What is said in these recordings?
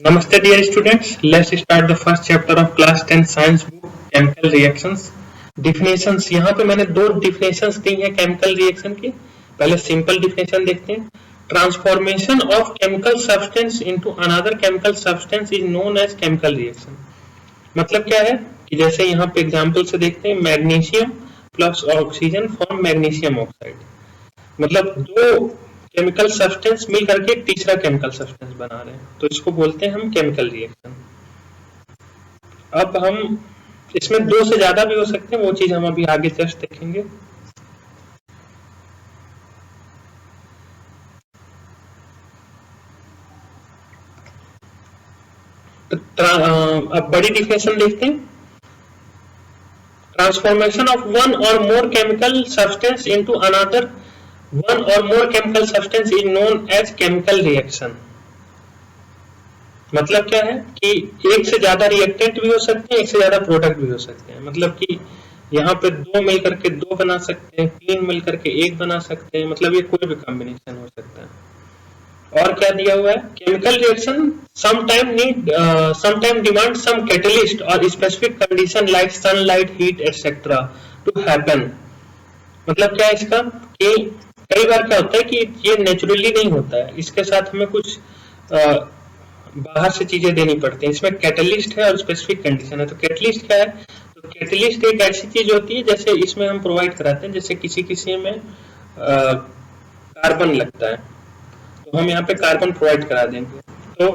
Namaste dear students, let's start the first chapter of class 10 science book chemical reactions. Definitions यहाँ पे मैंने दो definitions दी हैं chemical reaction की. पहले simple definition देखते हैं. Transformation of chemical substance into another chemical substance is known as chemical reaction. मतलब क्या है कि जैसे यहाँ पे एग्जाम्पल से देखते हैं magnesium plus oxygen form magnesium oxide. मतलब दो केमिकल सब्सटेंस मिल करके एक तीसरा केमिकल सब्सटेंस बना रहे हैं, तो इसको बोलते हैं हम केमिकल रिएक्शन. अब हम इसमें दो से ज्यादा भी हो सकते हैं, वो चीज हम अभी आगे जस्ट देखेंगे. अब बड़ी डिफिनेशन देखते हैं. ट्रांसफॉर्मेशन ऑफ वन और more chemical substance into another one or more chemical substance is known as chemical reaction. मतलब क्या है कि एक से ज्यादा रिएक्टेंट भी हो सकते हैं, एक से ज्यादा प्रोडक्ट भी हो सकते हैं. मतलब कि यहाँ पे दो मिलकर के दो बना सकते हैं, तीन मिलकर के एक बना सकते हैं. मतलब ये कोई भी कॉम्बिनेशन हो सकता है. और क्या दिया हुआ है, chemical reaction sometime demand some catalyst और specific condition like sunlight heat etcetera to happen. मतलब क्या है इसका कि कई बार क्या होता है कि ये नेचुरली नहीं होता है, इसके साथ हमें कुछ बाहर से चीजें देनी पड़ती हैं. इसमें कैटलिस्ट है और स्पेसिफिक कंडीशन है. तो कैटलिस्ट क्या है, तो कैटलिस्ट एक ऐसी चीज होती है जैसे इसमें हम प्रोवाइड कराते हैं, जैसे किसी में कार्बन लगता है तो हम यहाँ पे कार्बन प्रोवाइड करा देंगे. तो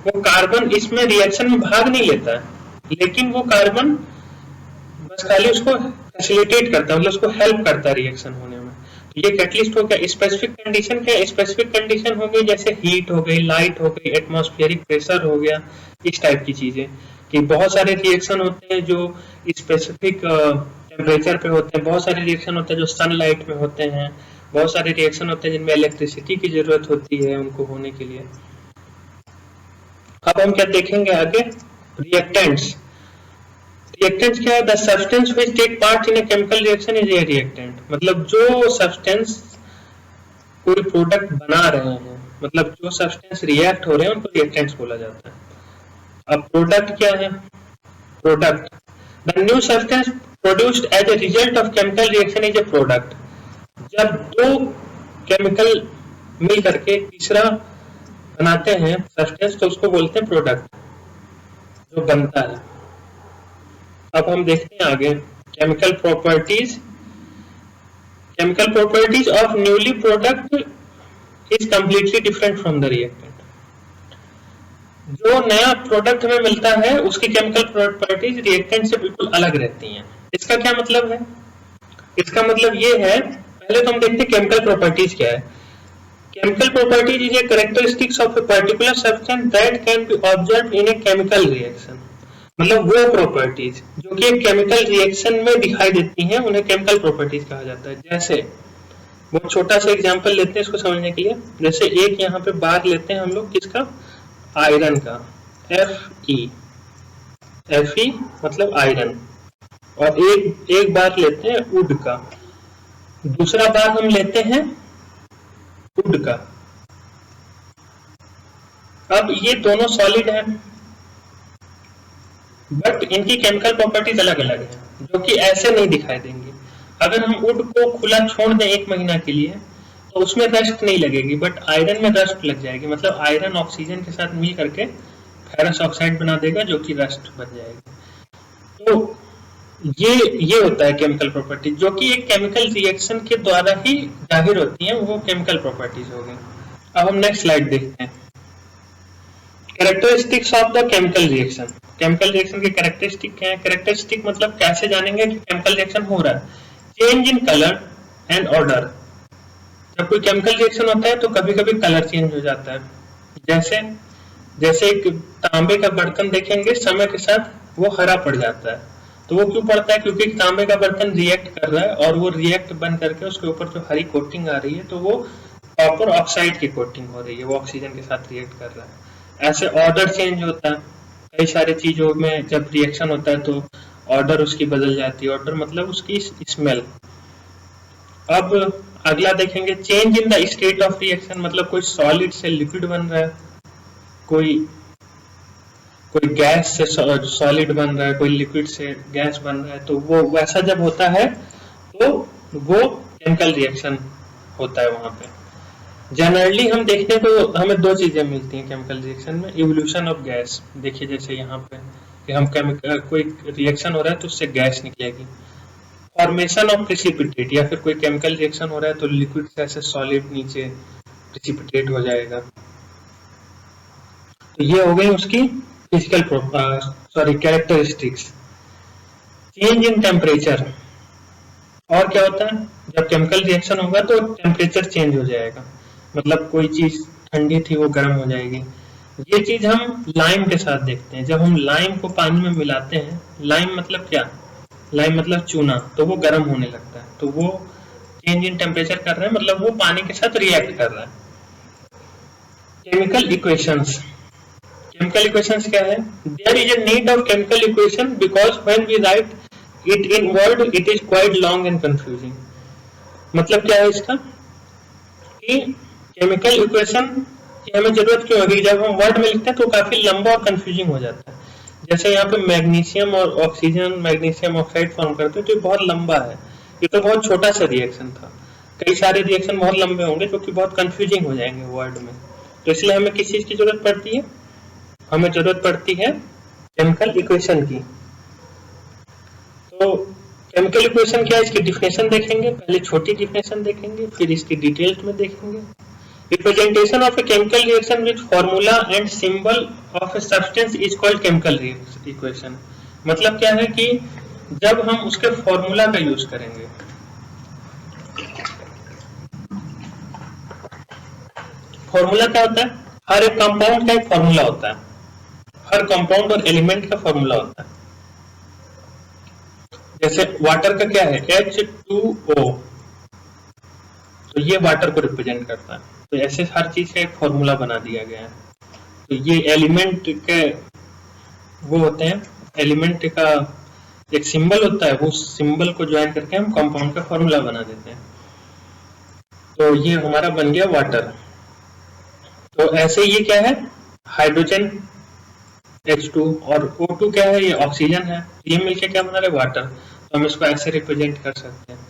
वो कार्बन इसमें रिएक्शन में भाग नहीं लेता है, लेकिन वो कार्बन बस खाली उसको फैसिलिटेट करता है, मतलब उसको हेल्प करता है रिएक्शन होने में. ये कैटलिस्ट हो गया. स्पेसिफिक कंडीशन क्या है, स्पेसिफिक कंडीशन हो गई जैसे हीट हो गई, लाइट हो गई, एटमॉस्फेरिक प्रेशर हो गया, इस टाइप की चीजें. कि बहुत सारे रिएक्शन होते हैं जो स्पेसिफिक टेम्परेचर पे होते हैं, बहुत सारे रिएक्शन होते हैं जो सनलाइट में होते हैं, बहुत सारे रिएक्शन होते हैं जिनमें इलेक्ट्रिसिटी की जरूरत होती है उनको होने के लिए. अब हम क्या देखेंगे आगे, रिएक्टेंट्स. रिएक्टेंट्स क्या है, the substance which take part in a chemical reaction is a reactant. मतलब जो सब्सटेंस कोई प्रोडक्ट बना रहे हैं, मतलब जो सब्सटेंस रिएक्ट हो रहे हैं उनको रिएक्टेंट्स बोला जाता है. अब प्रोडक्ट क्या है, product the new substance produced as a result of chemical reaction is a product. जब दो केमिकल मिल करके तीसरा बनाते हैं सब्सटेंस तो उसको बोलते हैं प्रोडक्ट, जो बनता है. अब हम देखते हैं आगे chemical properties. Chemical properties of newly product is completely different from the reactant. जो नया प्रोडक्ट हमें मिलता है उसकी केमिकल प्रॉपर्टीज रिएक्टेंट से बिल्कुल अलग रहती हैं. इसका क्या मतलब है, इसका मतलब ये है, पहले तो हम देखते हैं केमिकल प्रॉपर्टीज क्या है. Chemical properties is a characteristics of a particular substance that can be observed in a chemical reaction. मतलब वो प्रॉपर्टीज जो कि एक केमिकल रिएक्शन में दिखाई देती हैं उन्हें केमिकल प्रॉपर्टीज कहा जाता है. जैसे बहुत छोटा सा एग्जांपल लेते हैं इसको समझने के लिए. जैसे एक यहाँ पे बार लेते हैं हम लोग किसका, आयरन का, Fe मतलब आयरन. और एक बार लेते हैं वुड का, दूसरा बार हम लेते हैं वुड का. अब ये दोनों सॉलिड हैं बट इनकी केमिकल प्रॉपर्टीज अलग अलग है, जो कि ऐसे नहीं दिखाई देंगी. अगर हम वुड को खुला छोड़ दें 1 महीना के लिए तो उसमें रस्ट नहीं लगेगी, बट आयरन में रस्ट लग जाएगी. मतलब आयरन ऑक्सीजन के साथ मिल करके फेरस ऑक्साइड बना देगा जो कि रस्ट बन जाएगी. तो ये होता है केमिकल प्रॉपर्टी, जो कि एक केमिकल रिएक्शन के द्वारा ही जाहिर होती है, वो केमिकल प्रॉपर्टीज हो गई. अब हम नेक्स्ट स्लाइड देखते हैं. Characteristics of the chemical reaction. Chemical reaction के कैरेक्टरिस्टिक क्या है, कैरेक्टरिस्टिक मतलब कैसे जानेंगे कि केमिकल रिएक्शन हो रहा है. Change in colour and order. जब कोई केमिकल रिएक्शन होता है तो कभी कभी कलर चेंज हो जाता है. जैसे एक तांबे का बर्तन देखेंगे, समय के साथ वो हरा पड़ जाता है. तो वो क्यों पड़ता है, क्योंकि तांबे का बर्तन रिएक्ट कर रहा है और वो रिएक्ट बन करके उसके ऊपर जो हरी कोटिंग आ रही है तो वो कॉपर ऑक्साइड की कोटिंग हो रही है, वो ऑक्सीजन के साथ रिएक्ट कर रहा है. ऐसे ऑर्डर चेंज होता है. कई सारी चीजों में जब रिएक्शन होता है तो ऑर्डर उसकी बदल जाती है. ऑर्डर मतलब उसकी स्मेल. अब अगला देखेंगे change in the state of reaction. मतलब कोई सॉलिड से लिक्विड बन रहा है, कोई कोई गैस से सॉलिड बन रहा है, कोई लिक्विड से गैस बन रहा है, तो वो वैसा जब होता है तो वो केमिकल रिएक्शन होता है वहां पे। जनरली हम देखने को हमें दो चीजें मिलती हैं केमिकल रिएक्शन में, इवोल्यूशन ऑफ गैस। देखिए जैसे यहाँ पे कि हम केमिकल कोई रिएक्शन हो रहा है तो उससे गैस निकलेगी, फॉर्मेशन ऑफ प्रेसिपिटेट, या फिर कोई केमिकल रिएक्शन हो रहा है तो लिक्विड से ऐसे सॉलिड नीचे प्रेसिपिटेट हो जाएगा। तो ये हो गई उसकी physical characteristics. Change in temperature, और क्या होता है जब केमिकल रिएक्शन होगा तो टेम्परेचर चेंज हो जाएगा, मतलब कोई चीज ठंडी थी वो गर्म हो जाएगी। ये चीज हम लाइम के साथ देखते हैं, जब हम लाइम को पानी में मिलाते हैं, लाइम मतलब क्या, लाइम मतलब चूना, तो वो गर्म होने लगता है, तो वो चेंज इन टेम्परेचर कर रहा है, मतलब वो पानी के साथ रिएक्ट कर रहा है। केमिकल इक्वेशंस, केमिकल इक्वेशंस क्या है, there is a need of chemical equation because when we write it in word it is quite long and confusing. मतलब क्या है इसका कि केमिकल इक्वेशन की हमें जरूरत क्यों होगी, जब हम वर्ड में लिखते हैं तो काफी लंबा और कंफ्यूजिंग हो जाता है। जैसे यहाँ पे मैग्नीशियम और ऑक्सीजन मैग्नीशियम ऑक्साइड फॉर्म करते हैं तो ये बहुत लंबा है, ये तो बहुत छोटा सा रिएक्शन था, कई सारे रिएक्शन बहुत लंबे होंगे जो कि बहुत कंफ्यूजिंग हो जाएंगे वर्ड में। तो इसलिए हमें किस चीज की जरूरत पड़ती है, हमें जरूरत पड़ती है केमिकल इक्वेशन की। तो केमिकल इक्वेशन क्या है, इसकी डिफिनेशन देखेंगे, पहले छोटी डिफिनेशन देखेंगे, फिर इसकी डिटेल्स में देखेंगे। Representation of A chemical reaction with formula and symbol of a substance is called chemical equation. मतलब क्या है कि जब हम उसके फॉर्मूला का यूज करेंगे, फॉर्मूला क्या होता है, हर एक कंपाउंड का एक फॉर्मूला होता है, हर कंपाउंड और एलिमेंट का फॉर्मूला होता है। जैसे वाटर का क्या है H2O, तो ये वाटर को रिप्रेजेंट करता है, तो ऐसे हर चीज का एक फॉर्मूला बना दिया गया है। तो ये एलिमेंट के वो होते हैं, एलिमेंट का एक सिंबल होता है, वो सिंबल को ज्वाइन करके हम कंपाउंड का फॉर्मूला बना देते हैं। तो ये हमारा बन गया वाटर। तो ऐसे ये क्या है, हाइड्रोजन H2 और O2 क्या है, ये ऑक्सीजन है, ये मिलके क्या बना रहे, वाटर। तो हम इसको ऐसे रिप्रेजेंट कर सकते हैं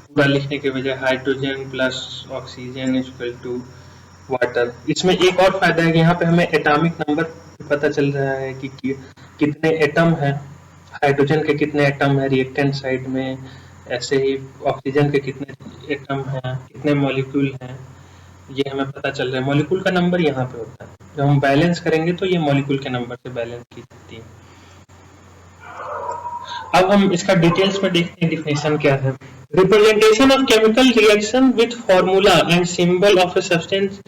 पूरा लिखने के बजाय, hydrogen plus oxygen equal to water. इसमें एक और फायदा है कि यहाँ पे हमें एटॉमिक नंबर पता चल रहा है कि कितने एटम है, हाइड्रोजन के कितने एटम है रिएक्टेंट साइड में, ऐसे ही ऑक्सीजन के कितने एटम हैं, कितने मॉलिक्यूल हैं, ये हमें पता चल रहा है। मॉलिक्यूल का नंबर यहाँ पे होता है, जब हम बैलेंस करेंगे तो ये मॉलिक्यूल के नंबर से बैलेंस की जाती है। अब हम इसका डिटेल्स में देखते हैं डिफिनेशन क्या है। Representation of chemical reaction with formula and symbol of a substance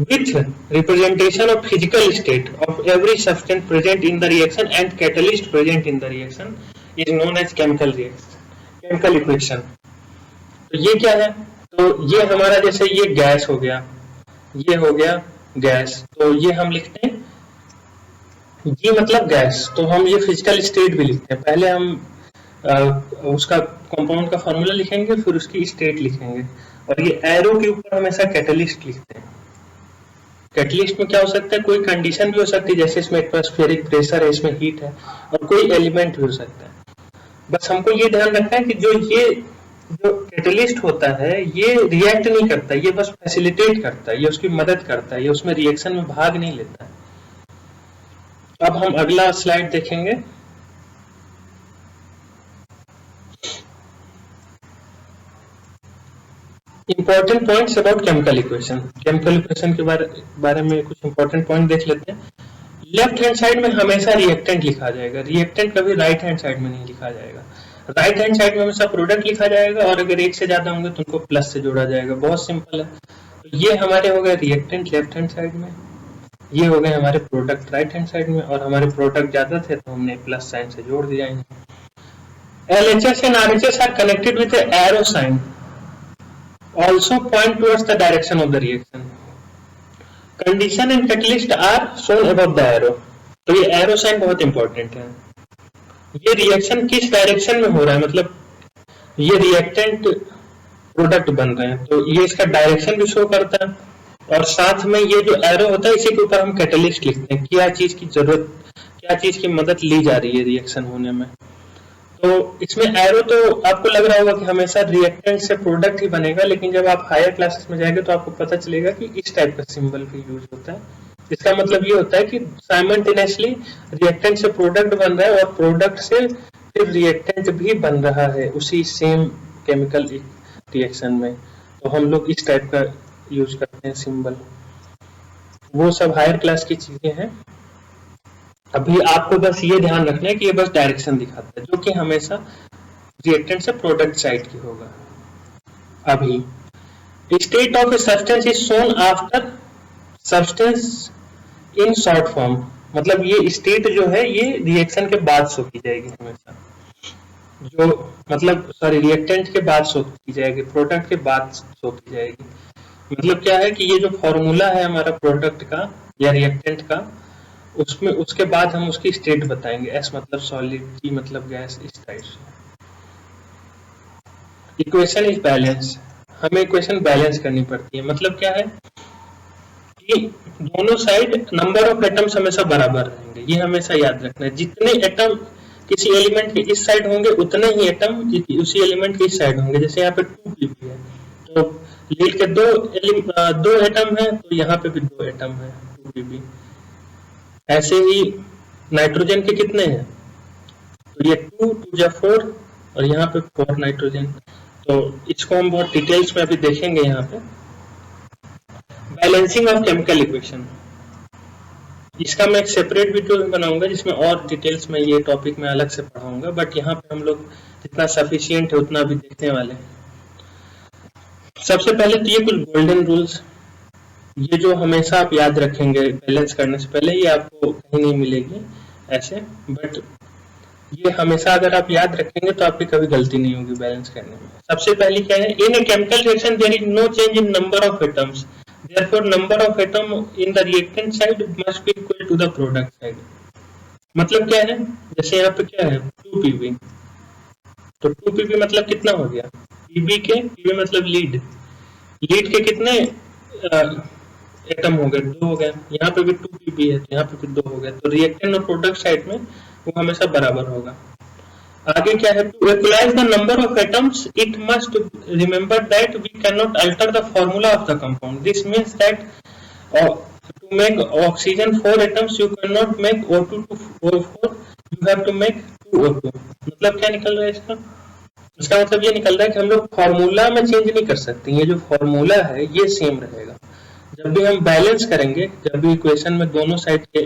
with representation of physical state of every substance present in the reaction and catalyst present in the reaction is known as chemical reaction, chemical equation। तो ये क्या है, तो ये हमारा जैसे ये gas हो गया, ये हो गया गैस, तो ये हम लिखते हैं ये मतलब गैस, तो हम ये फिजिकल स्टेट भी लिखते हैं। पहले हम उसका कंपाउंड का फॉर्मूला लिखेंगे, फिर उसकी स्टेट लिखेंगे, और ये एरो के ऊपर हमेशा कैटलिस्ट लिखते हैं। कैटलिस्ट में क्या हो सकता है, कोई कंडीशन भी हो सकती है, जैसे इसमें एटमॉस्फेरिक प्रेशर है, इसमें हीट है, और कोई एलिमेंट भी हो सकता है। बस हमको ये ध्यान रखना है कि जो कैटलिस्ट होता है ये रिएक्ट नहीं करता, ये बस फैसिलिटेट करता है, ये उसकी मदद करता है, ये उसमें रिएक्शन में भाग नहीं लेता है। अब हम अगला स्लाइड देखेंगे। Important points about chemical equation. Chemical equation के बारे में कुछ इंपॉर्टेंट पॉइंट देख लेते हैं। लेफ्ट हैंड साइड में हमेशा रिएक्टेंट लिखा जाएगा, रिएक्टेंट कभी राइट हैंड साइड में नहीं लिखा जाएगा। राइट हैंड साइड में हमेशा प्रोडक्ट लिखा जाएगा, और अगर एक से ज्यादा होंगे तो उनको प्लस से जोड़ा जाएगा। बहुत सिंपल है। तो ये हमारे हो गए रिएक्टेंट लेफ्ट हैंड साइड में, ये हो गए हमारे प्रोडक्ट राइट हैंड साइड में, और हमारे प्रोडक्ट ज्यादा थे तो हमने प्लस साइन से जोड़ दिया इन्हें। LHS and RHS are connected with an arrow sign also point towards the direction of the reaction. Condition and catalyst are shown above the arrow। तो ये एरो साइन बहुत इंपॉर्टेंट है। ये रिएक्शन किस डायरेक्शन में हो रहा है, मतलब ये रिएक्टेंट प्रोडक्ट बन रहे हैं, तो ये इसका डायरेक्शन भी शो करता है, और साथ में ये जो एरो होता है इसी के ऊपर हम कैटलिस्ट लिखते हैं, क्या चीज की जरूरत क्या चीज की मदद ली जा रही है रिएक्शन होने में। तो इसमें एरो तो आपको लग रहा होगा कि हमेशा रिएक्टेंट से प्रोडक्ट ही बनेगा, लेकिन जब आप हायर क्लासेस में जाएंगे तो आपको पता चलेगा कि इस टाइप का सिंबल भी यूज होता है। इसका मतलब ये होता है कि साइमल्टेनियसली रिएक्टेंट से प्रोडक्ट बन रहा है और प्रोडक्ट से फिर रिएक्टेंट भी बन रहा है उसी सेम केमिकल रिएक्शन में। तो हम लोग इस टाइप का यूज करते हैं सिंबल। वो सब हायर क्लास की चीजें हैं। अभी आपको बस ये ध्यान रखना है कि ये बस डायरेक्शन दिखाता है, जो कि हमेशा रिएक्टेंट से प्रोडक्ट साइड की होगा। अभी state of a substance is shown after substance in short form, मतलब ये स्टेट जो है ये रिएक्शन के बाद शो की जाएगी हमेशा, जो मतलब सॉरी रिएक्टेंट के बाद शो की जाएगी, प्रोडक्ट के बाद शो की जाएगी। मतलब क्या है कि ये जो फॉर्मूला है हमारा प्रोडक्ट का या रिएक्टेंट का, उसमें उसके बाद हम उसकी स्टेट बताएंगे। एस मतलब सॉलिड, टी मतलब गैस, इस टाइप से। इक्वेशन इज बैलेंस, हमें इक्वेशन बैलेंस करनी पड़ती है। मतलब क्या है कि दोनों साइड नंबर ऑफ एटम्स हमेशा बराबर रहेंगे, ये हमेशा याद रखना है। जितने एटम किसी एलिमेंट के इस साइड होंगे उतने ही एटम उसी एलिमेंट के इस साइड होंगे। जैसे यहाँ पे 2p है तो लीड के दो एटम है तो यहाँ पे भी 2 एटम है 2p। ऐसे ही नाइट्रोजन के कितने हैं, तो ये 2 4 और यहाँ पे 4 नाइट्रोजन। तो इसको हम बहुत डिटेल्स में अभी देखेंगे। यहाँ पे बैलेंसिंग ऑफ केमिकल इक्वेशन, इसका मैं एक सेपरेट वीडियो बनाऊंगा जिसमें और डिटेल्स में ये टॉपिक में अलग से पढ़ाऊंगा, बट यहाँ पे हम लोग जितना सफिशिएंट है उतना भी देखने वाले हैं। सबसे पहले तो ये कुछ गोल्डन रूल्स, ये जो हमेशा आप याद रखेंगे बैलेंस करने से पहले, ये आपको कहीं नहीं मिलेगी ऐसे, बट ये हमेशा अगर आप याद रखेंगे तो आपकी कभी गलती नहीं होगी बैलेंस करने में। सबसे पहली क्या है, in a chemical reaction there is no change in number of atoms, therefore number of atom in the reactant side must be equal to the product side। मतलब क्या है, जैसे यहाँ पे क्या है 2pb, तो 2pb मतलब कितना हो गया, pb मतलब लीड के कितने एटम हो गए, 2 हो गए। यहाँ पे भी 2pb है तो यहाँ पे भी 2 हो गए। तो रिएक्टेंट और प्रोडक्ट साइड में वो हमेशा बराबर होगा। आगे क्या है, to equalize the number of atoms it must remember that we cannot alter the formula of the compound। This means that to make oxygen 4 atoms you cannot make O2 to O4, you have to make 2O2। मतलब क्या निकल रहा है इसका, इसका मतलब ये निकल रहा है कि हम लोग फॉर्मूला में चेंज नहीं कर सकते। ये जो फॉर्मूला है ये सेम रहेगा। जब भी हम बैलेंस करेंगे, जब भी इक्वेशन में दोनों साइड के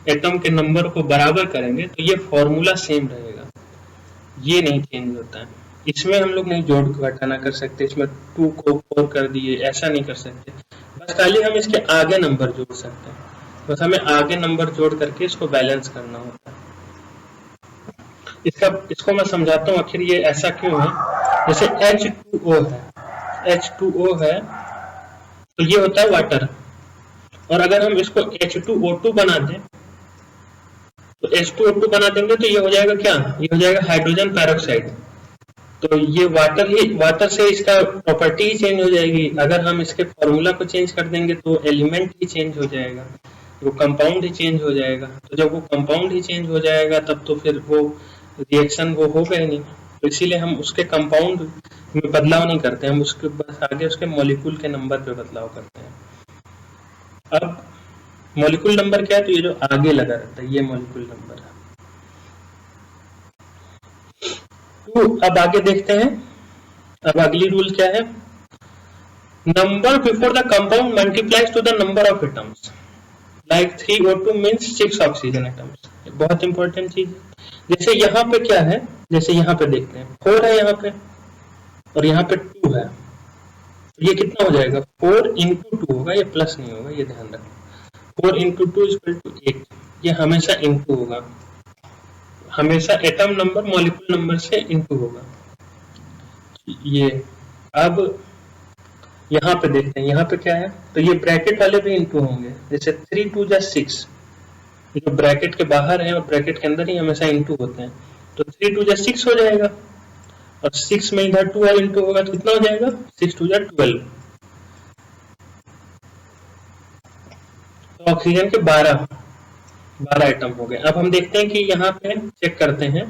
एटम के नंबर को बराबर करेंगे तो ये फॉर्मूला सेम रहेगा, ये नहीं चेंज होता है। इसमें हम लोग नहीं जोड़ घटाना कर सकते, इसमें 2 को 4 कर दिए, ऐसा नहीं कर सकते। बस खाली हम इसके आगे नंबर जोड़ सकते हैं, बस हमें आगे नंबर जोड़ करके इसको बैलेंस करना होता है। इसको मैं समझाता हूँ आखिर ये ऐसा क्यों है। जैसे H2O है तो ये होता है वाटर, और अगर हम इसको H2O2 बना दें तो H2O2 बना देंगे तो ये हो जाएगा क्या, ये हो जाएगा हाइड्रोजन पेरोक्साइड। तो ये वाटर से इसका प्रॉपर्टी ही चेंज हो जाएगी। अगर हम इसके फॉर्मूला को चेंज कर देंगे तो एलिमेंट ही चेंज हो जाएगा, वो कंपाउंड ही चेंज हो जाएगा। तो जब वो कंपाउंड ही चेंज हो जाएगा तब तो फिर वो रिएक्शन वो होगा ही नहीं। तो इसीलिए हम उसके कंपाउंड में बदलाव नहीं करते, हम उसके बस आगे उसके मॉलिक्यूल के नंबर पे बदलाव करते हैं। अब मॉलिक्यूल नंबर क्या है, तो ये जो आगे लगा रहता है ये मॉलिक्यूल नंबर है। तो अब आगे देखते हैं, अब अगली रूल क्या है, number before the compound multiplies to the number of atoms, like 3O2 means 6 oxygen atoms. बहुत इंपॉर्टेंट चीज है। जैसे यहाँ पे क्या है, जैसे यहाँ पे देखते हैं 4 है यहाँ पे और यहाँ पे 2 है, तो ये कितना हो जाएगा 4 into 2 होगा, ये प्लस नहीं होगा, ये ध्यान रखना। 4 into 2 = 8, ये हमेशा इंटू होगा, हमेशा एटम नंबर मॉलिक्यूल नंबर से इंटू होगा ये। अब यहाँ पे देखते हैं, यहाँ पे क्या है, तो ये ब्रैकेट वाले भी इंटू होंगे। जैसे 3 2 = 6, ये जो ब्रैकेट के बाहर है और ब्रैकेट के अंदर ही हमेशा इंटू होते हैं। तो 3 2 = 6 हो जाएगा, और 6 में इधर 12 इंटू होगा तो कितना हो जाएगा 6 2 = 12। तो ऑक्सीजन के 12, 12 आइटम हो गए। अब हम देखते हैं कि यहाँ पे चेक करते हैं,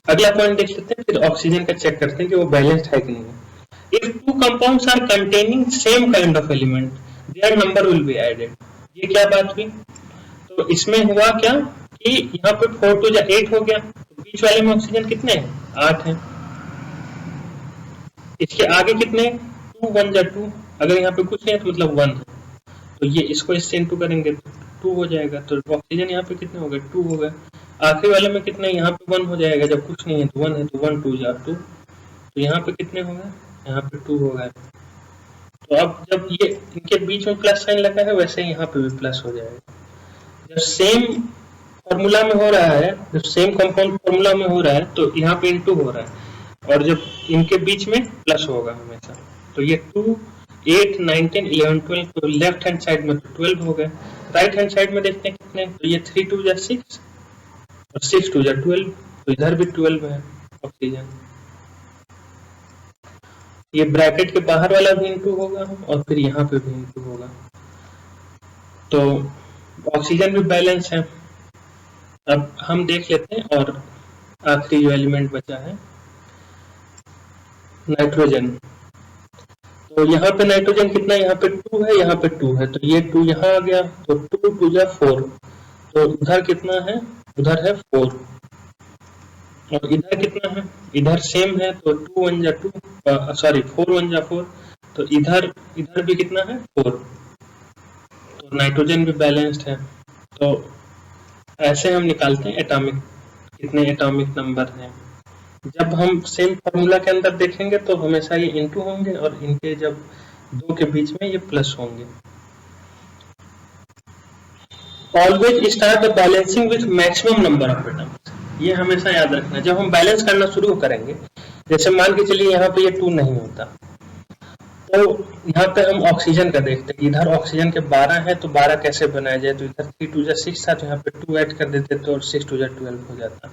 अगला पॉइंट देख लेते हैं, फिर ऑक्सीजन का चेक करते हैं कि वो बैलेंस्ड है कि नहीं है। If two compounds are containing same kind of element their number will be added. ये क्या बात हुई? तो इसमें हुआ क्या कि यहाँ पे 4 2 8 हो गया, तो बीच वाले में ऑक्सीजन कितने हैं? 8 हैं। इसके आगे कितने? 2 1 2। अगर यहाँ पे कुछ नहीं है तो मतलब 1 है, तो ये इसको इससे इंटू करेंगे तो 2 हो जाएगा, तो ऑक्सीजन यहाँ पे कितने हो गए? 2 हो गए। आखिरी वाले में कितने? यहाँ पे 1 हो जाएगा, जब कुछ नहीं है तो 1 है, तो 1 2 2। तो यहाँ पे कितने हो गए? यहाँ पे 2 हो गए। तो अब जब ये इनके बीच में प्लस साइन लगा है, वैसे यहाँ पे भी प्लस हो जाएगा। जब सेम फॉर्मूला में हो रहा है, जब सेम कंपाउंड फॉर्मूला में हो रहा है, तो यहाँ पे इंटू हो रहा है, और जब इनके बीच में प्लस होगा हमेशा। तो ये 2 8 9 10 11 12, तो लेफ्ट हैंड साइड में तो 12 हो गए। राइट हैंड साइड में देखते हैं कितने, तो ये 3 2 6 और 6 2 12, तो इधर भी 12 है ऑक्सीजन। ये ब्रैकेट के बाहर वाला भी इंटू होगा और फिर यहाँ पे भी इंटू होगा, तो ऑक्सीजन भी बैलेंस है। अब हम देख लेते हैं, और आखिरी जो एलिमेंट बचा है नाइट्रोजन, तो यहाँ पे नाइट्रोजन कितना है? यहाँ पे 2 है, यहाँ पे 2 है, तो ये 2 यहाँ आ गया, तो 2 2 4, तो उधर कितना है? उधर है 4, और इधर कितना है? इधर सेम है, तो 2 1 2, सॉरी 4 1 4, तो इधर भी कितना है? 4, तो नाइट्रोजन भी बैलेंस्ड है। तो ऐसे हम निकालते हैं एटॉमिक, कितने एटॉमिक नंबर हैं। जब हम सेम फॉर्मूला के अंदर देखेंगे तो हमेशा ये इनटू होंगे, और इनके जब दो के बीच में ये प्लस होंगे। Always start the balancing with maximum number of atoms, ये हमेशा याद रखना। जब हम बैलेंस करना शुरू करेंगे, जैसे मान के चलिए यहाँ पे ये 2 नहीं होता, तो यहाँ पे हम ऑक्सीजन का देखते हैं, इधर ऑक्सीजन के 12 है, तो 12 कैसे बनाया जाए, तो इधर 3 2 6 था, तो यहाँ पे 2 ऐड कर देते तो 6 2 12 हो जाता।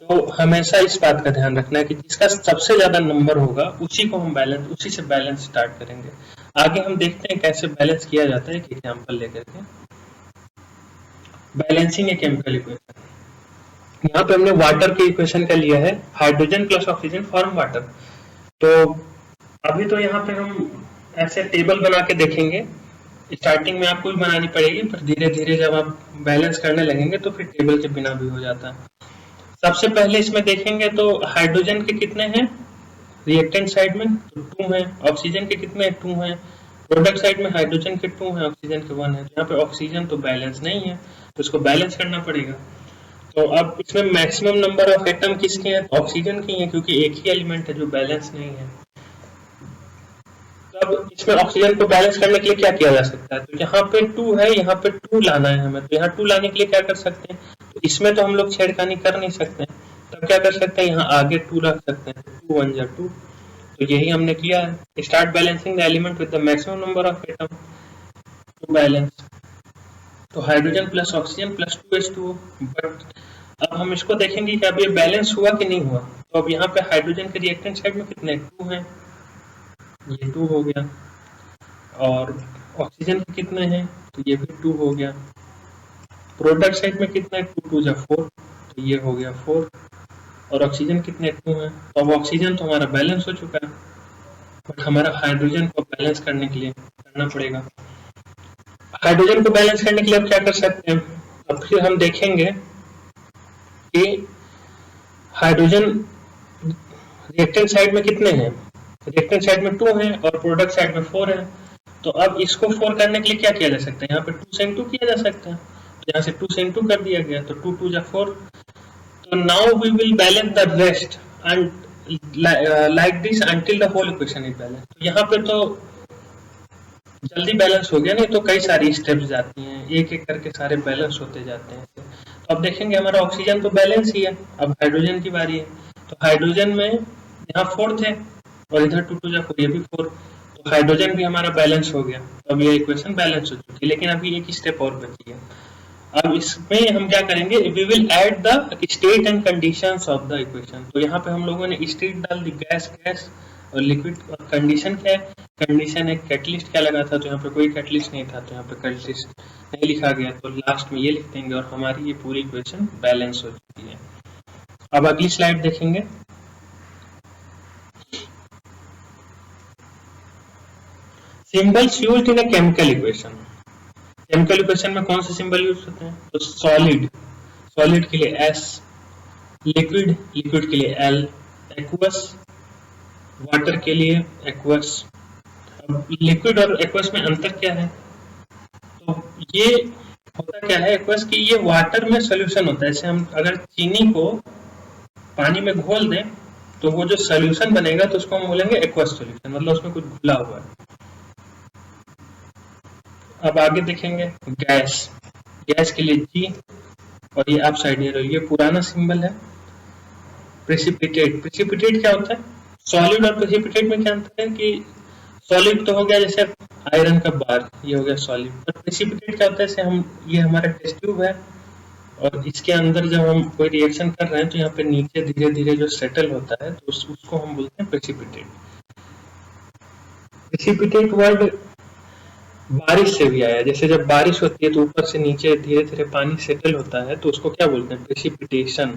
तो हमेशा इस बात का ध्यान रखना है कि जिसका सबसे ज्यादा नंबर होगा उसी को हम बैलेंस, उसी से बैलेंस स्टार्ट करेंगे। आगे हम देखते हैं कैसे बैलेंस किया जाता है, एक एग्जांपल लेकर के। बैलेंसिंग ए केमिकल इक्वेशन, यहाँ पे हमने वाटर के इक्वेशन का लिया है, hydrogen plus oxygen form water. तो अभी तो यहाँ पे हम ऐसे टेबल बना के देखेंगे, स्टार्टिंग में आपको भी बनानी पड़ेगी, पर धीरे धीरे जब आप बैलेंस करने लगेंगे तो फिर टेबल के बिना भी हो जाता है। सबसे पहले इसमें देखेंगे तो हाइड्रोजन के कितने हैं रिएक्टेंट साइड में, तो 2 हैं। ऑक्सीजन के कितने? 2 हैं। प्रोडक्ट साइड में हाइड्रोजन के 2 हैं, ऑक्सीजन के 1 है। तो यहाँ पे ऑक्सीजन तो बैलेंस नहीं है, तो इसको बैलेंस करना पड़ेगा। तो अब इसमें मैक्सिमम नंबर ऑफ एटम किसके हैं? ऑक्सीजन के हैं, क्योंकि एक ही एलिमेंट है जो बैलेंस नहीं है। अब इसमें ऑक्सीजन को बैलेंस करने के लिए क्या किया जा सकता है? तो यहाँ पे 2 है, यहाँ पे 2 लाना है हमें, तो यहाँ 2 लाने के लिए क्या कर सकते हैं? तो इसमें तो हम लोग छेड़खानी कर नहीं सकते, तब क्या कर सकते हैं? यहाँ आगे 2 रख सकते हैं, 2 1 2। तो यही हमने किया है, start balancing the element with the maximum number of atom to balance. तो hydrogen plus oxygen plus 2H2O। But अब हम इसको देखेंगे कि अब ये बैलेंस हुआ कि नहीं हुआ। तो अब यहाँ पे हाइड्रोजन के रिएक्टेंट साइड में कितने? 2 हैं, ये 2 हो गया, और ऑक्सीजन के कितने हैं? तो ये भी 2 हो गया। प्रोडक्ट साइड में कितना है? 2 2 4, तो ये हो गया 4, और ऑक्सीजन कितने? 2 हैं। तो अब ऑक्सीजन तो हमारा बैलेंस हो चुका है, बट हमारा हाइड्रोजन को बैलेंस करने के लिए करना पड़ेगा। हाइड्रोजन को बैलेंस करने के लिए अब क्या कर सकते हैं? अब फिर हम देखेंगे कि हाइड्रोजन रिएक्टेंट साइड में कितने हैं? रिएक्टेंट साइड में 2 हैं और प्रोडक्ट साइड में 4 है। तो अब इसको 4 करने के लिए क्या किया जा सकता है? यहाँ पे 2 से इंटू किया जा सकता है, तो यहाँ से 2 से इंटू कर दिया गया, तो 2 2 4। तो now we will balance the rest and like this until the whole equation is balance. तो यहाँ पे तो जल्दी बैलेंस हो गया, नहीं तो कई सारी स्टेप्स जाती हैं, एक एक करके सारे बैलेंस होते जाते हैं। तो अब देखेंगे हमारा ऑक्सीजन तो बैलेंस ही है, अब हाइड्रोजन की बारी है। तो हाइड्रोजन में यहाँ 4 थे और इधर 2 2 4, ये भी 4, तो हाइड्रोजन भी हमारा बैलेंस हो गया। अब ये इक्वेशन बैलेंस हो चुकी है, लेकिन अभी एक स्टेप और बची है। अब इसमें हम क्या करेंगे? We will add the state and conditions of the equation. तो यहाँ पे हम लोगों ने स्टेट डाल दी, गैस और लिक्विड, और कंडीशन क्या है? कंडीशन एक कैटलिस्ट क्या लगा था, तो यहाँ पे कोई कैटलिस्ट नहीं था, तो यहाँ पे कैटलिस्ट नहीं लिखा गया तो लास्ट में ये लिख देंगे और हमारी ये पूरी इक्वेशन बैलेंस हो चुकी है। अब अगली स्लाइड देखेंगे। Symbols used in a chemical equation. Chemical equation में कौन से सिंबल यूज होते हैं? तो सॉलिड, सॉलिड के लिए S, लिक्विड, लिक्विड के लिए L, एक्वस, वाटर के लिए एक्वस। अब लिक्विड और एक्वस में अंतर क्या है? तो ये होता क्या है एक्वस की, ये वाटर में सोल्यूशन होता है। जैसे हम अगर चीनी को पानी में घोल दें तो वो जो सोल्यूशन बनेगा तो उसको हम बोलेंगे एक्वस सोल्यूशन, मतलब उसमें कुछ घुला हुआ है। अब आगे देखेंगे गैस, गैस के लिए G और ये आप साइड एरो, ये पुराना सिंबल है। प्रेसिपिटेट, प्रेसिपिटेट क्या होता है? सॉलिड और प्रेसिपिटेट में क्या अंतर है कि सॉलिड तो हो गया जैसे आयरन का बार, ये हो गया सॉलिड, और प्रेसिपिटेट क्या होता है? जैसे हम, ये हमारा टेस्ट ट्यूब है और इसके अंदर जब हम कोई रिएक्शन कर रहे हैं तो यहाँ पे नीचे धीरे धीरे जो सेटल होता है तो उसको हम बोलते हैं प्रेसिपिटेट। प्रेसिपिटेट वर्ड बारिश से भी आया, जैसे जब बारिश होती है तो ऊपर से नीचे धीरे धीरे पानी सेटल होता है तो उसको क्या बोलते हैं? प्रेसिपिटेशन।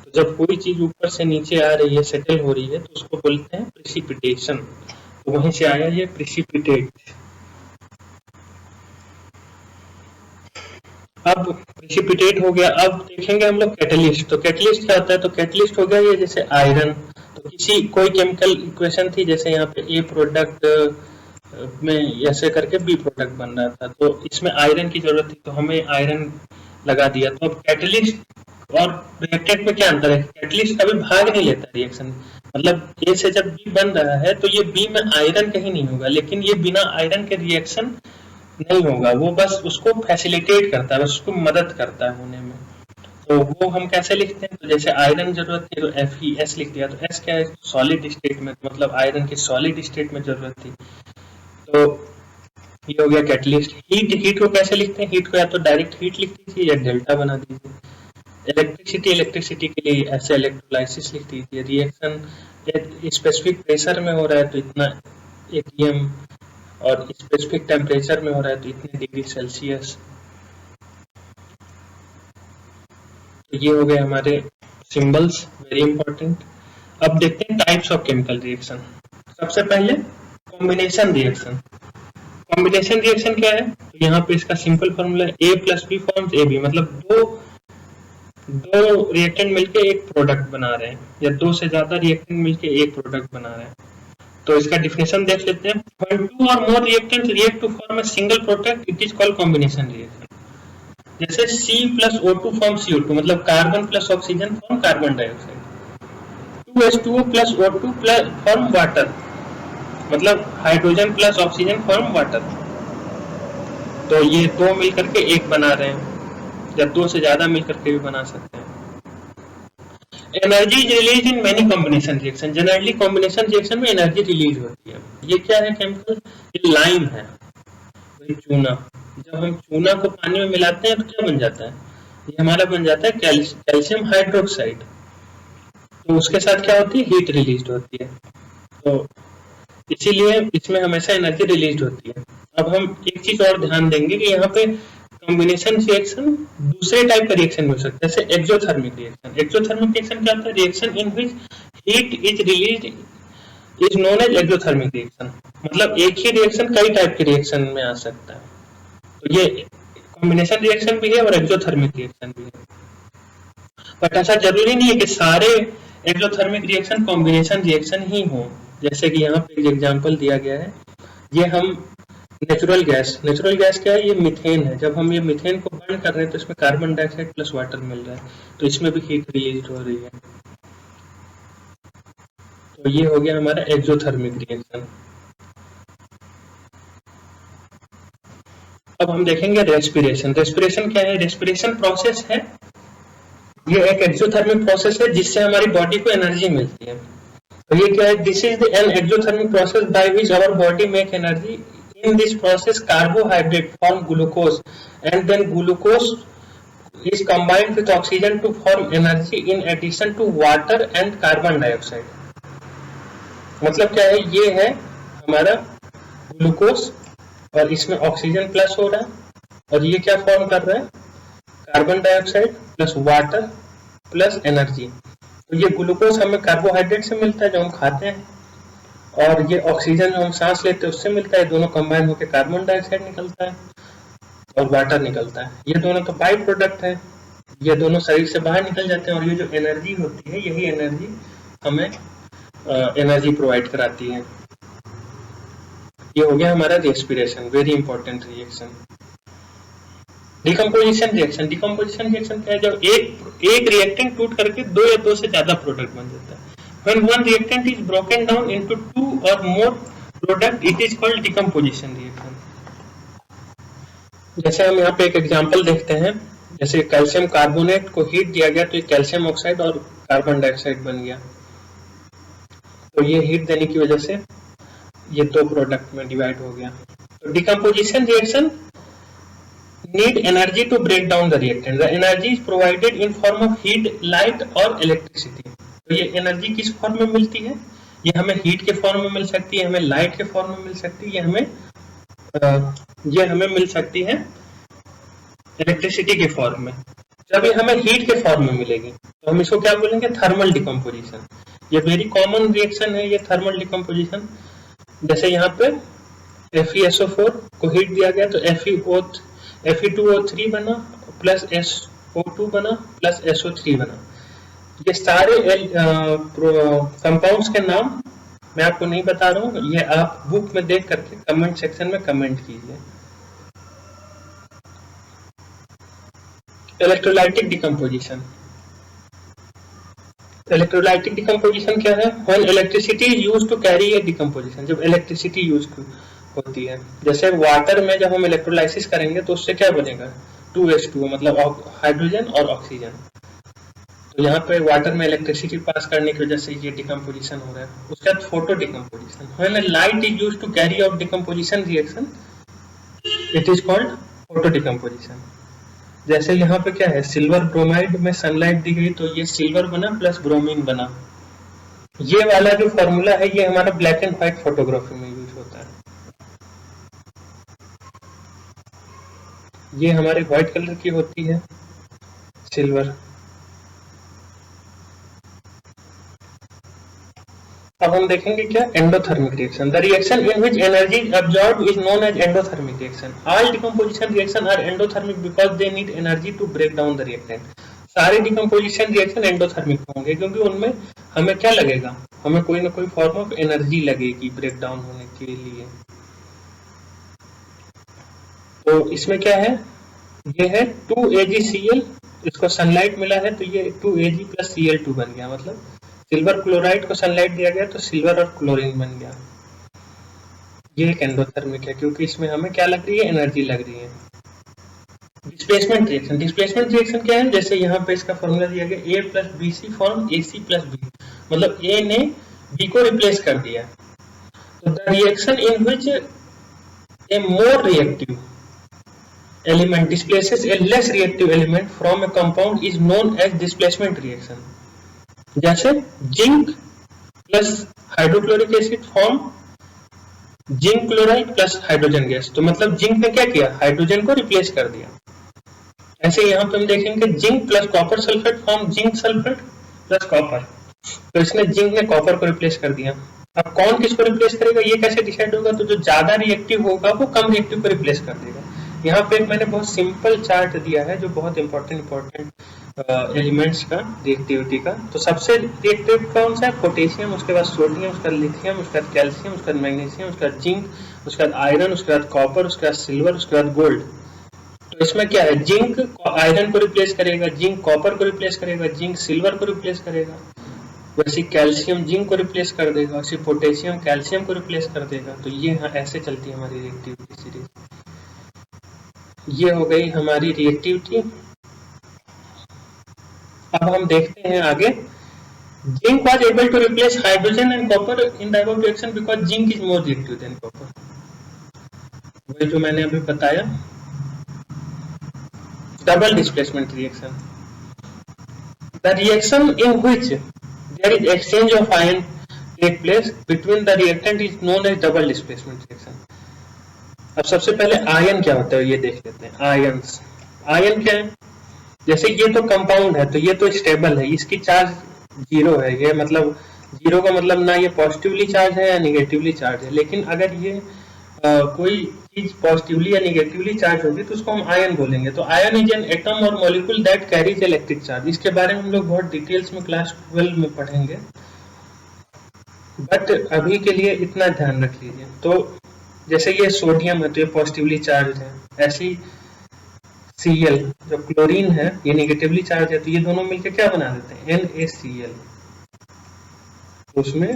तो जब कोई चीज ऊपर से नीचे आ रही है, सेटल हो रही है, तो उसको बोलते हैं प्रेसिपिटेशन। तो वहीं से आया ये प्रेसिपिटेट। अब प्रेसिपिटेट हो गया। अब देखेंगे हम लोग कैटलिस्ट। तो कैटलिस्ट क्या होता है? तो कैटलिस्ट हो गया ये जैसे आयरन, तो किसी कोई केमिकल इक्वेशन थी, जैसे यहाँ पे ए प्रोडक्ट में ऐसे करके बी प्रोडक्ट बन रहा था, तो इसमें आयरन की जरूरत थी तो हमें आयरन लगा दिया। तो अब कैटलिस्ट और रिएक्टेंट में क्या अंतर है? कैटलिस्ट कभी भाग नहीं लेता रिएक्शन, मतलब ए से जब बी बन रहा है तो ये बी में आयरन कहीं नहीं होगा, लेकिन ये बिना आयरन के रिएक्शन नहीं होगा, वो बस उसको फैसिलिटेट करता है, बस उसको मदद करता है होने में। तो वो हम कैसे लिखते हैं? तो जैसे आयरन जरूरत थी तो FeS लिख दिया। तो S क्या है? सॉलिड स्टेट में, मतलब आयरन की सॉलिड स्टेट में जरूरत थी, तो ये हो गया कैटलिस्ट। हीट, हीट को कैसे लिखते हैं? हीट को या तो डायरेक्ट हीट लिख दीजिए या डेल्टा बना दीजिए। इलेक्ट्रिसिटी, इलेक्ट्रिसिटी के लिए ऐसे इलेक्ट्रोलाइसिस लिख दीजिए। रिएक्शन स्पेसिफिक प्रेशर में हो रहा है तो इतना ATM, और स्पेसिफिक टेम्परेचर में हो रहा है तो इतने डिग्री सेल्सियस। तो ये हो गए हमारे सिंबल्स, वेरी इंपॉर्टेंट। अब देखते हैं टाइप्स ऑफ केमिकल रिएक्शन। सबसे पहले कॉम्बिनेशन रिएक्शन। कॉम्बिनेशन रिएक्शन क्या है? तो यहाँ पे इसका simple formula A + B forms AB, मतलब दो रिएक्टेंट मिलके एक प्रोडक्ट बना रहे हैं, या दो से ज्यादा रिएक्टेंट मिलके एक प्रोडक्ट बना रहे हैं। तो इसका डिफिनेशन देख लेते हैं। When two or more reactants react to form a single product, it is called combination reaction. जैसे C + O2 फॉर्म CO2, मतलब carbon plus oxygen form carbon dioxide. 2H2O + O2 form water, मतलब hydrogen plus oxygen form water. तो ये दो मिलकर के एक बना रहे हैं, या दो से ज्यादा मिलकर के भी बना सकते हैं। Energy is release in many combination reaction. Generally combination reaction में एनर्जी रिलीज होती है। ये क्या है केमिकल? ये लाइम है, चूना। जब हम चूना को पानी में मिलाते हैं तो क्या बन जाता है? ये हमारा बन जाता है कैल्शियम हाइड्रोक्साइड। तो उसके साथ क्या होती है? हीट रिलीज होती है, तो इसीलिए इसमें हमेशा एनर्जी रिलीज होती है। अब हम एक चीज और ध्यान देंगे कि यहाँ पे कॉम्बिनेशन रिएक्शन दूसरे टाइप का रिएक्शन हो सकता है, जैसे एक्सोथर्मिक रिएक्शन। एक्सोथर्मिक रिएक्शन क्या होता है? Reaction in which heat is released is known as exothermic reaction, मतलब एक ही रिएक्शन कई टाइप के रिएक्शन में आ सकता है। तो ये कॉम्बिनेशन रिएक्शन भी है और एक्सोथर्मिक रिएक्शन भी है। बट ऐसा जरूरी नहीं है कि सारे एक्सोथर्मिक रिएक्शन कॉम्बिनेशन रिएक्शन ही हो। जैसे कि यहाँ पे एक एग्जांपल दिया गया है, ये हम नेचुरल गैस क्या है? ये मीथेन है। जब हम ये मीथेन को बर्न कर रहे हैं तो इसमें कार्बन डाइऑक्साइड प्लस वाटर मिल रहा है, तो इसमें भी हीट रिलीज हो रही है। तो ये हो गया हमारा एक्सोथर्मिक रिएक्शन। अब हम देखेंगे रेस्पिरेशन। रेस्पिरेशन क्या है? रेस्पिरेशन प्रोसेस है, ये एक एक्सोथर्मिक प्रोसेस है जिससे हमारी बॉडी को एनर्जी मिलती है। तो ये क्या है? This is an exothermic process by which our body make energy. In this process, carbohydrate form glucose, and then glucose is combined with oxygen to form energy in addition to water and carbon dioxide. मतलब क्या है? ये है हमारा glucose और इसमें oxygen plus हो रहा है और ये क्या फॉर्म कर रहा है, carbon dioxide plus water plus energy. तो ये ग्लूकोज हमें कार्बोहाइड्रेट से मिलता है जो हम खाते हैं, और ये ऑक्सीजन जो हम सांस लेते हैं उससे मिलता है। दोनों कंबाइन होकर कार्बन डाइऑक्साइड निकलता है और वाटर निकलता है। ये दोनों तो बाई प्रोडक्ट है, ये दोनों शरीर से बाहर निकल जाते हैं, और ये जो एनर्जी होती है यही एनर्जी हमें एनर्जी प्रोवाइड कराती है। ये हो गया हमारा respiration, very important reaction. Decomposition reaction, decomposition reaction क्या है, जब एक रिएक्टेंट टूट करके दो या दो से ज्यादा प्रोडक्ट बन जाता है। When one reactant is broken down into two or more product, it is called decomposition reaction. जैसे हम यहाँ पे एक एग्जांपल देखते हैं, जैसे कैल्शियम कार्बोनेट को हीट दिया गया तो ये कैल्शियम ऑक्साइड और कार्बन डाइऑक्साइड बन गया। तो ये हीट देने की वजह से ये दो प्रोडक्ट में डिवाइड हो गया। तो decomposition reaction need energy to break down the reactant. The energy is provided in form of heat, light और electricity. तो ये एनर्जी किस फॉर्म में मिलती है, ये हमें हीट के फॉर्म में मिल सकती है, हमें लाइट के फॉर्म में मिल सकती है, ये हमें मिल सकती है इलेक्ट्रिसिटी के फॉर्म में। जब ये हमें हीट के फॉर्म में मिलेगी तो हम इसको क्या बोलेंगे, थर्मल डिकम्पोजिशन। ये वेरी कॉमन रिएक्शन है ये थर्मल डिकम्पोजिशन। जैसे यहाँ पे FeSO4 को हीट दिया गया तो Fe2O3 बना प्लस SO2 बना प्लस SO3 बना। ये सारे कंपाउंड्स के नाम मैं आपको नहीं बता रहा हूँ, ये आप बुक में देख करके कमेंट सेक्शन में कमेंट कीजिए। इलेक्ट्रोलाइटिक डिकम्पोजिशन, इलेक्ट्रोलाइटिक डिकम्पोजिशन क्या है, when electricity is used to carry a decomposition. जब इलेक्ट्रिसिटी यूज होती है, जैसे वाटर में जब हम इलेक्ट्रोलाइसिस करेंगे तो उससे क्या बनेगा, 2H2O मतलब हाइड्रोजन और ऑक्सीजन। तो यहाँ पे वाटर में इलेक्ट्रिसिटी पास करने की वजह से ये डिकम्पोजिशन हो रहा है। उसके बाद photodecomposition, when light is used to carry out decomposition reaction it is called photodecomposition. जैसे यहाँ पे क्या है, सिल्वर ब्रोमाइड में सनलाइट दी गई तो ये सिल्वर बना प्लस ब्रोमीन बना। ये वाला जो फॉर्मूला है ये हमारा ब्लैक एंड व्हाइट फोटोग्राफी में यूज होता है। ये हमारे व्हाइट कलर की होती है सिल्वर। अब हम देखेंगे क्या, endothermic reaction. The reaction in which energy is absorbed is known as endothermic reaction. All decomposition reaction are endothermic because they need energy to break down the reactant. सारे decomposition reaction endothermic होंगे क्योंकि उनमें हमें क्या लगेगा, हमें कोई ना कोई फॉर्म ऑफ एनर्जी लगेगी ब्रेक डाउन होने के लिए। तो इसमें क्या है, ये है 2AgCl, इसको सनलाइट मिला है तो ये 2Ag प्लस Cl2 बन गया। मतलब सिल्वर क्लोराइड को सनलाइट दिया गया तो सिल्वर और क्लोरीन बन गया। ये एक एंडोथर्मिक है क्योंकि इसमें हमें क्या लग रही है, एनर्जी लग रही है। डिस्प्लेसमेंट रिएक्शन, डिस्प्लेसमेंट रिएक्शन क्या है, जैसे यहाँ पे इसका फॉर्मूला दिया गया A plus BC form AC plus B, मतलब A ने B को रिप्लेस कर दिया। तो the reaction in which A more reactive element displaces a less reactive element from a compound is known as displacement reaction. जैसे zinc plus hydrochloric acid form zinc chloride plus hydrogen gas. तो मतलब zinc ने क्या किया, hydrogen को replace कर दिया। ऐसे यहाँ पे हम देखेंगे zinc plus copper sulphate form zinc sulphate plus copper. तो इसने जिंक ने कॉपर को रिप्लेस कर दिया। अब कौन किसको रिप्लेस करेगा ये कैसे डिसाइड होगा, तो जो ज्यादा रिएक्टिव होगा वो कम रिएक्टिव को रिप्लेस कर देगा। यहाँ पे मैंने बहुत सिंपल चार्ट दिया है जो बहुत इंपॉर्टेंट एलिमेंट्स का रिएक्टिविटी का। तो सबसे रिएक्टिव कौन सा है, पोटेशियम, उसके बाद सोडियम, उसके बाद लिथियम, उसके बाद कैल्शियम, उसके बाद मैग्नीशियम, उसके बाद जिंक, उसके बाद आयरन, उसके बाद कॉपर, उसके बाद सिल्वर, उसके बाद गोल्ड। तो इसमें क्या है, जिंक आयरन को रिप्लेस करेगा, जिंक कॉपर को रिप्लेस करेगा, जिंक सिल्वर को रिप्लेस करेगा, वैसे कैल्शियम जिंक को रिप्लेस कर देगा, वैसे पोटेशियम कैल्शियम को रिप्लेस कर देगा। तो ये ऐसे चलती है हमारी रिएक्टिविटी सीरीज। ये हो गई हमारी रिएक्टिविटी। अब हम देखते हैं आगे, zinc was able to replace hydrogen and copper in the above reaction because zinc is more reactive than copper. वही जो मैंने अभी बताया, double displacement reaction. The reaction in which there is exchange of ion take place between the reactant is known as double displacement reaction. अब सबसे पहले ion क्या होता है ये देख लेते हैं। आयन्स, आयन क्या है? जैसे ये तो कंपाउंड है तो ये तो स्टेबल है, इसकी चार्ज 0 है, ये मतलब 0 का मतलब ना ये पॉजिटिवली चार्ज है या निगेटिवली चार्ज है। लेकिन अगर ये कोई चीज पॉजिटिवली या निगेटिवली चार्ज होगी तो उसको हम आयन बोलेंगे। तो आयन इज एन एटम और molecule that carries electric charge. इसके बारे में हम लोग बहुत डिटेल्स में क्लास 12 में पढ़ेंगे, बट अभी के लिए इतना ध्यान रख लीजिए। तो जैसे ये सोडियम है तो ये पॉजिटिवली चार्ज है, ऐसी Cl जो क्लोरीन है ये निगेटिवली चार्ज है, तो ये दोनों मिलकर क्या बना देते हैं? NaCl। उसमें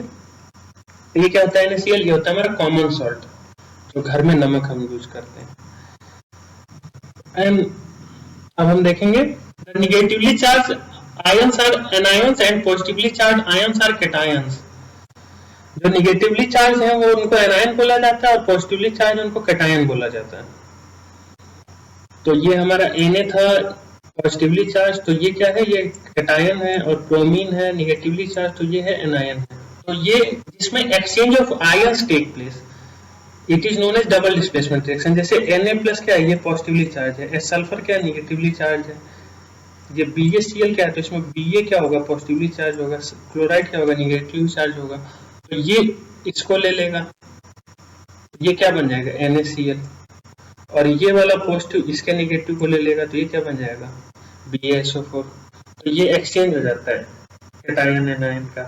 ये क्या होता है? NaCl ये होता है हमारा कॉमन सॉल्ट, जो घर में नमक हम यूज करते हैं। एंड अब हम देखेंगे negatively charge ions or anions and positively charge ions or cations. जो निगेटिवली चार्ज है वो उनको एनायन बोला जाता है और पॉजिटिवली चार्ज उनको कैटायन बोला जाता है। तो ये हमारा Na था पॉजिटिवली चार्ज, तो ये क्या है? ये कैटायन है। और ब्रोमीन है निगेटिवली चार्ज, तो ये है एनायन है। तो ये जिसमें exchange of ions take place, it is known as double displacement reaction. जैसे Na+ क्या है? ये पॉजिटिवली चार्ज है। सल्फर क्या है? निगेटिवली चार्ज है। ये BaCl क्या है? तो इसमें Ba क्या होगा? पॉजिटिवली चार्ज होगा। क्लोराइड क्या होगा? निगेटिवली चार्ज होगा। तो ये इसको ले लेगा, ये क्या बन जाएगा? NaCl। और ये वाला पॉजिटिव इसके निगेटिव को ले लेगा, तो ये क्या बन जाएगा? BaSO4। तो ये एक्सचेंज हो जाता है कैटायन एनायन का।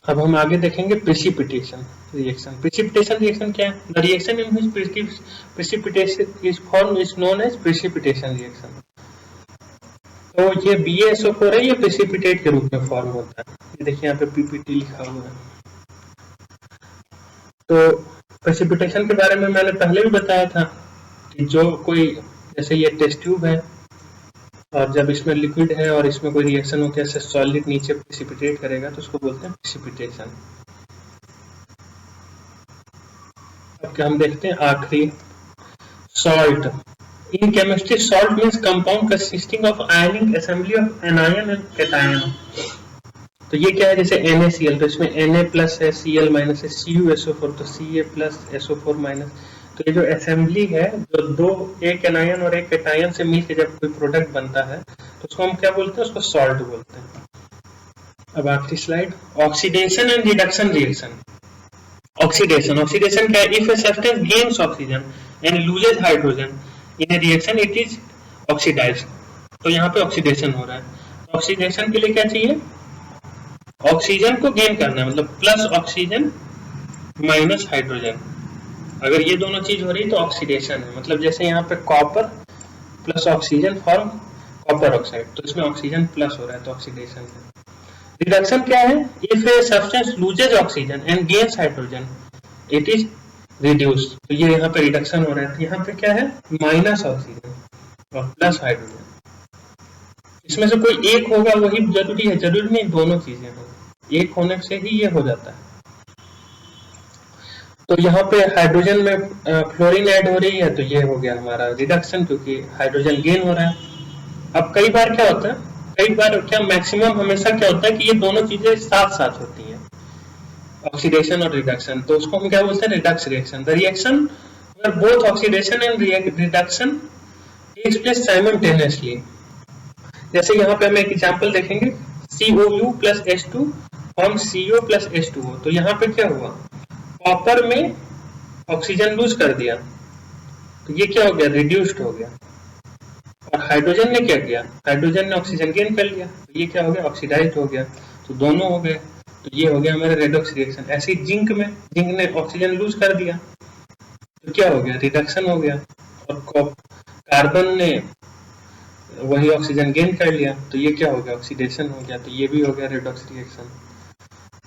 अब हम आगे देखेंगे प्रेसिपिटेशन रिएक्शन। प्रेसिपिटेशन रिएक्शन क्या है? The reaction in which precipitation is form is known as precipitation reaction. तो ये BaSO4 है, ये प्रेसिपिटेट के रूप में फॉर्म होता है। ये देखिए यहाँ पे PPT लिखा हुआ है। तो प्रेसिपिटेशन के बारे में मैंने पहले भी बताया था कि जो कोई, जैसे ये टेस्ट ट्यूब है और जब इसमें लिक्विड है और इसमें कोई रिएक्शन होकर ऐसे सॉलिड नीचे प्रेसिपिटेट करेगा तो उसको बोलते हैं प्रेसिपिटेशन। अब क्या हम देखते हैं आखिरी, salt. In chemistry salt means compound consisting of ionic assembly of anion and cation. तो ये क्या है? जैसे NaCl, तो इसमें Na+ है, Cl- है, CuSO4 तो Ca+SO4-। तो ये जो असेंबली है, जो एक एनायन और एक कैटायन से मिलकर जब कोई प्रोडक्ट बनता है तो उसको हम क्या बोलते हैं? उसको सॉल्ट बोलते हैं। अब आखिरी slide, oxidation and reduction reaction. Oxidation, oxidation क्या है? If a substance gains oxygen and loses hydrogen in a reaction it is oxidized. तो यहाँ पे ऑक्सीडेशन हो रहा है। ऑक्सीडेशन के लिए क्या चाहिए? ऑक्सीजन को गेन करना है, मतलब प्लस ऑक्सीजन माइनस हाइड्रोजन। अगर ये दोनों चीज हो रही तो ऑक्सीडेशन है। मतलब जैसे यहाँ पे copper plus oxygen form copper oxide, तो इसमें ऑक्सीजन प्लस हो रहा है तो ऑक्सीडेशन है। रिडक्शन क्या है? If a substance loses oxygen and gains hydrogen it is reduce. तो ये यहाँ पे रिडक्शन हो रहा है। तो यहाँ पे क्या है? माइनस ऑक्सीजन और प्लस हाइड्रोजन। इसमें से कोई एक होगा वही जरूरी है, जरूरी नहीं दोनों चीजें हो, एक होने से ही ये हो जाता है। तो यहाँ पे हाइड्रोजन में फ्लोरीन ऐड हो रही है तो ये हो गया हमारा रिडक्शन, क्योंकि हाइड्रोजन गेन हो रहा है। अब कई बार क्या होता है, कई बार क्या मैक्सिमम हमेशा क्या होता है कि ये दोनों चीजें साथ साथ होती हैं, ऑक्सीडेशन और रिडक्शन। तो उसको हम क्या बोलते हैं? Redox reaction. The reaction where both oxidation and reduction takes place simultaneously. जैसे यहाँ पे हम एक एग्जांपल देखेंगे, COU+H2 फॉर्म CO+H2O। तो यहाँ पे क्या हुआ? कॉपर में ऑक्सीजन लूज कर दिया तो ये क्या हो गया? रिड्यूस्ड हो गया। और हाइड्रोजन ने क्या किया? हाइड्रोजन ने ऑक्सीजन गेन कर लिया तो ये क्या हो गया? ऑक्सीडाइज्ड हो गया। तो दोनों हो गए, तो ये हो गया हमारा रेडॉक्स रिएक्शन। ऐसे ही जिंक में, जिंक ने ऑक्सीजन लूज कर दिया तो क्या हो गया? रिडक्शन हो गया। और कार्बन ने वही ऑक्सीजन गेन कर लिया तो ये क्या हो गया? ऑक्सीडेशन हो गया। तो ये भी हो गया रेडॉक्स रिएक्शन।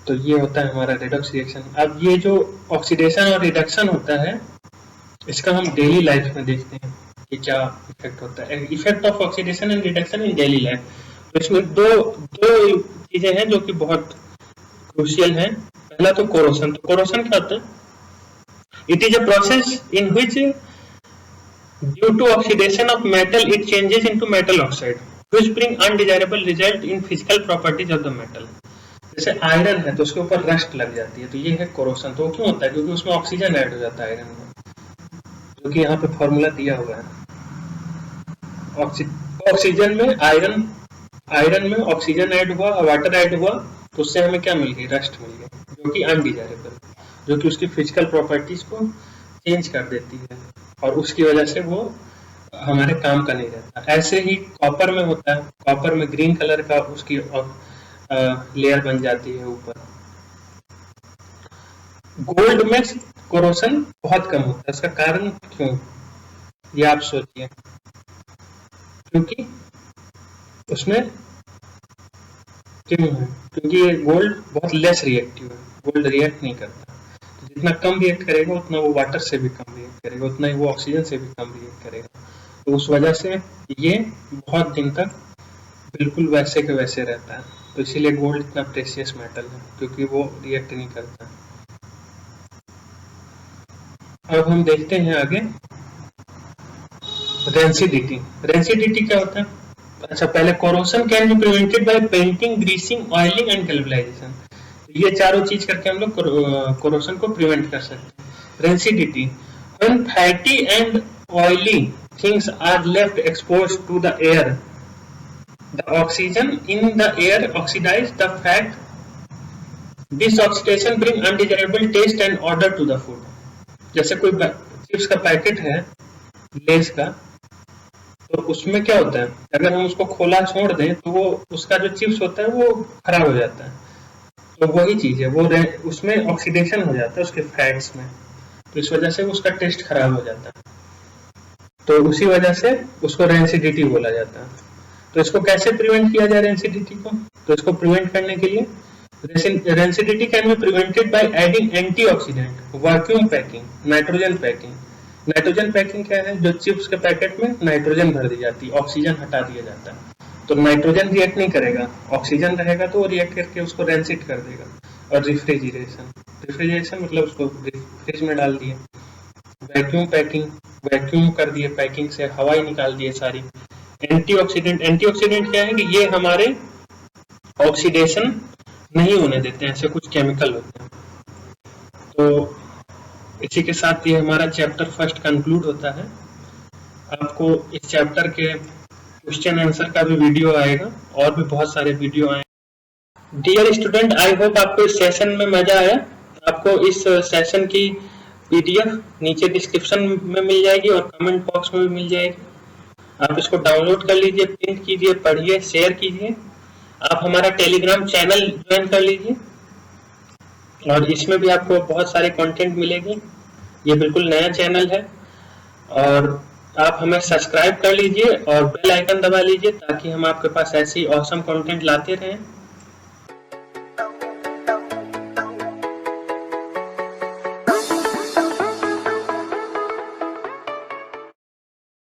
तो ये होता है हमारा रेडॉक्स रिएक्शन। अब ये जो ऑक्सीडेशन और रिडक्शन होता है इसका हम डेली लाइफ में देखते हैं कि क्या इफेक्ट होता है। Effect of oxidation and reduction in daily life. तो इसमें दो चीजें हैं जो कि बहुत क्रूशियल हैं। पहला तो कोरोशन। तो कोरोशन क्या होता है? It is a process in which due to oxidation of metal it changes into metal oxide which bring undesirable result in physical properties of the metal। जैसे आयरन है तो उसके ऊपर रस्ट लग जाती है, तो ये है कोरोशन। तो क्यों होता है? क्योंकि उसमें ऑक्सीजन ऐड हो जाता है आयरन में, जो कि यहाँ पे फॉर्मूला दिया हुआ है। ऑक्सीजन में आयरन में ऑक्सीजन ऐड हुआ, वाटर ऐड हुआ, तो उससे हमें क्या मिल गई? रस्ट मिल गई, जो कि अनडिजायरेबल, जो कि उसकी फिजिकल प्रॉपर्टीज को चेंज कर देती है और उसकी वजह से वो हमारे काम का नहीं रहता। ऐसे ही कॉपर में होता है, कॉपर में ग्रीन कलर का उसकी लेयर बन जाती है ऊपर। गोल्ड में कोरोशन बहुत कम होता है, इसका कारण क्यों? ये आप सोचिए। क्योंकि उसमें क्यों है? क्योंकि ये गोल्ड बहुत लेस रिएक्टिव है, गोल्ड रिएक्ट नहीं करता। तो जितना कम रिएक्ट करेगा उतना वो वाटर से भी कम रिएक्ट करेगा, उतना ही वो ऑक्सीजन से भी कम रिएक्ट करेगा। तो उस वजह से ये बहुत दिन तक बिल्कुल वैसे के वैसे रहता है। तो इसीलिए गोल्ड इतना प्रेशियस मेटल है, क्योंकि वो रिएक्ट नहीं करता। अब हम देखते हैं आगे रेंसिडिटी। रेंसिडिटी क्या होता है? अच्छा, पहले corrosion can be prevented by painting, greasing, oiling and galvanisation. ये चारों चीज करके हम लोग कोरोशन को प्रिवेंट कर सकते हैं। Rancidity, when fatty and oily things are left exposed to the air, the oxygen in the air oxidize the fat, this oxidation bring undesirable taste and order to the food. जैसे कोई chips का packet है less का, तो उसमें क्या होता है, अगर हम उसको खोला छोड़ दें तो वो उसका जो चिप्स होता है वो खराब हो जाता है। तो वही चीज है, वो उसमें ऑक्सीडेशन हो जाता है उसके फैट्स में, तो इस वजह से उसका टेस्ट खराब हो जाता है। तो उसी वजह से उसको रेंसिडिटी बोला जाता है। तो इसको कैसे प्रिवेंट किया जाए रेंसिडिटी को? तो इसको प्रिवेंट करने के लिए rancidity can be prevented by adding antioxidant, vacuum packing, nitrogen packing. Nitrogen packing क्या है? जो चिप्स के पैकेट में नाइट्रोजन भर दी जाती है, ऑक्सीजन हटा दिया जाता है। तो नाइट्रोजन रिएक्ट नहीं करेगा, ऑक्सीजन रहेगा तो वो रिएक्ट करके उसको रेंसिड कर देगा। और रिफ्रिजरेशन, रिफ्रिजरेशन मतलब उसको फ्रिज में डाल दिए। वैक्यूम पैकिंग, वैक्यूम कर दिए, पैकिंग से हवा ही निकाल दिए सारी। एंटीऑक्सीडेंट, एंटीऑक्सीडेंट क्या है कि ये हमारे ऑक्सीडेशन नहीं होने देते हैं, ऐसे कुछ केमिकल होते हैं। तो इसी के साथ ये हमारा चैप्टर फर्स्ट कंक्लूड होता है। आपको इस चैप्टर के क्वेश्चन आंसर का भी वीडियो आएगा और भी बहुत सारे वीडियो आएंगे। डियर स्टूडेंट, आई होप आपको इस सेशन में मजा आया। आपको इस सेशन की पीडीएफ नीचे डिस्क्रिप्शन में मिल जाएगी और कमेंट बॉक्स में भी मिल जाएगी। आप इसको डाउनलोड कर लीजिए, प्रिंट कीजिए, पढ़िए, शेयर कीजिए। आप हमारा टेलीग्राम चैनल ज्वाइन कर लीजिए और इसमें भी आपको बहुत सारे कंटेंट मिलेंगे। ये बिल्कुल नया चैनल है और आप हमें सब्सक्राइब कर लीजिए और बेल आइकन दबा लीजिए ताकि हम आपके पास ऐसी ऑसम कंटेंट लाते रहें।